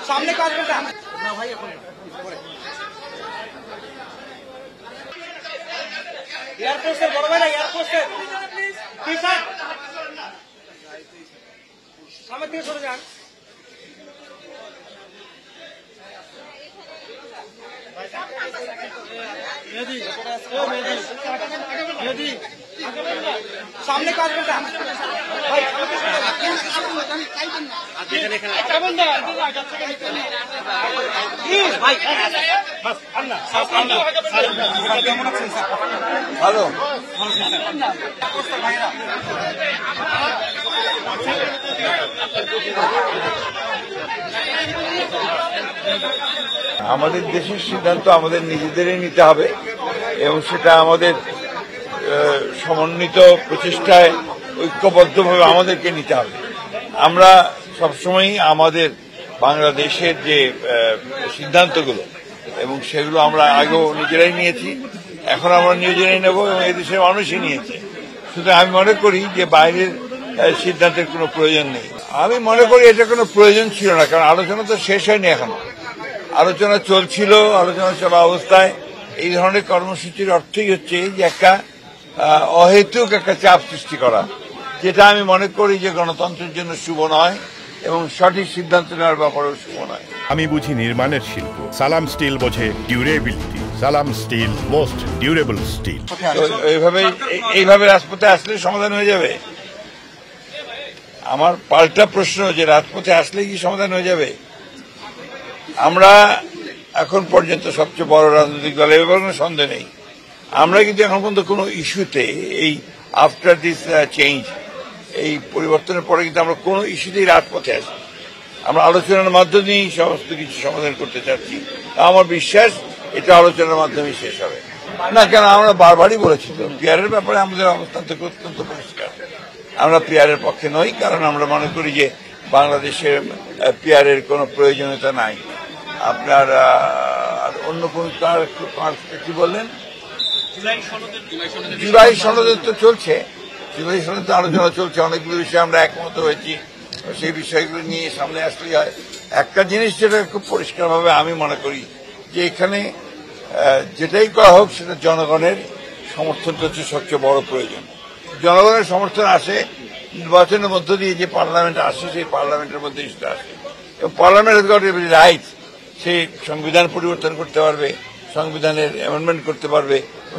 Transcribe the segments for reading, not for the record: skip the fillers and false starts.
সামনে কাজ করতে এয়ারপোর্টের বড় ভাই না এয়ারপোর্টের সামনে থেকে সরে যান। সামনে কাজ করতে ভালো। আমাদের দেশের সিদ্ধান্ত আমাদের নিজেদেরই নিতে হবে এবং সেটা আমাদের সমন্বিত প্রচেষ্টায় ঐক্যবদ্ধভাবে আমাদেরকে নিতে হবে। আমরা সবসময়ই আমাদের বাংলাদেশের যে সিদ্ধান্তগুলো এবং সেগুলো আমরা আগেও নিজেরাই নিয়েছি, এখন আমরা নিজেরাই নেব এবং এদেশের মানুষই নিয়েছে। সুতরাং আমি মনে করি যে বাইরের সিদ্ধান্তের কোনো প্রয়োজন নেই। আমি মনে করি এটা কোনো প্রয়োজন ছিল না, কারণ আলোচনা তো শেষ হয়নি এখনো। আলোচনা চলছিল, আলোচনা চলা অবস্থায় এই ধরনের কর্মসূচির অর্থই হচ্ছে যে একটা অহেতুক একটা চাপ সৃষ্টি করা, যেটা আমি মনে করি যে গণতন্ত্রের জন্য শুভ নয় এবং সঠিক সিদ্ধান্ত নেওয়ার ব্যাপারেও শুভ নয়। আমি বুঝি নির্মাণের শিল্প, সালাম স্টিল বোঝে ডিউরেবিলিটি। সালাম স্টিল, মোস্ট ডিউরেবল স্টিল। এইভাবে রাজপথে আসলে সমাধান হয়ে যাবে? আমার পাল্টা প্রশ্ন যে রাজপথে আসলে কি সমাধান হয়ে যাবে? আমরা এখন পর্যন্ত সবচেয়ে বড় রাজনৈতিক দল, এ ব্যাপারে সন্দেহ নেই। আমরা কিন্তু এখন পর্যন্ত কোনো ইস্যুতে এই আফটার দিস চেঞ্জ, এই পরিবর্তনের পরে কিন্তু আমরা কোনো ইস্যুতেই রাজপথে আসি। আমরা আলোচনার মাধ্যমেই সমস্ত কিছু সমাধান করতে চাচ্ছি। আমার বিশ্বাস এটা আলোচনার মাধ্যমে শেষ হবে না। কেন, আমরা বারবারই বলেছি তো, পিয়ারের ব্যাপারে আমাদের অবস্থান থেকে অত্যন্ত পরিষ্কার। আমরা পিয়ারের পক্ষে নই, কারণ আমরা মনে করি যে বাংলাদেশের পিয়ারের কোনো প্রয়োজনীয়তা নাই। আপনার অন্য কোন কি বললেন? জুলাই সনদের তো চলছে, জুলাই সনদ আলোচনা চলছে, অনেকগুলো বিষয়ে আমরা একমত হয়েছি। সেই বিষয়গুলো নিয়ে সামনে আসলেই হয়। একটা জিনিস যেটা খুব পরিষ্কারভাবে আমি মনে করি যে এখানে যেটাই করা হোক সেটা জনগণের সমর্থনটা হচ্ছে সবচেয়ে বড় প্রয়োজন। জনগণের সমর্থন আসে নির্বাচনের মধ্য দিয়ে, যে পার্লামেন্ট আসে সেই পার্লামেন্টের মধ্যে সেটা আসে এবং parliament has got every right. সে সংবিধান পরিবর্তন করতে পারবে, সংবিধানের অ্যামেন্ডমেন্ট করতে পারবে,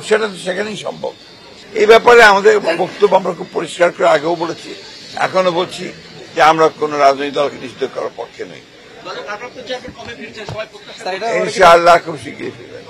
সেটা তো সেখানেই সম্ভব। এই ব্যাপারে আমাদের বক্তব্য আমরা খুব পরিষ্কার করে আগেও বলেছি, এখনো বলছি যে আমরা কোন রাজনৈতিক দলকে নিষিদ্ধ করার পক্ষে নই। ইনশাআল্লাহ খুব শীঘ্রই ফিরবেন।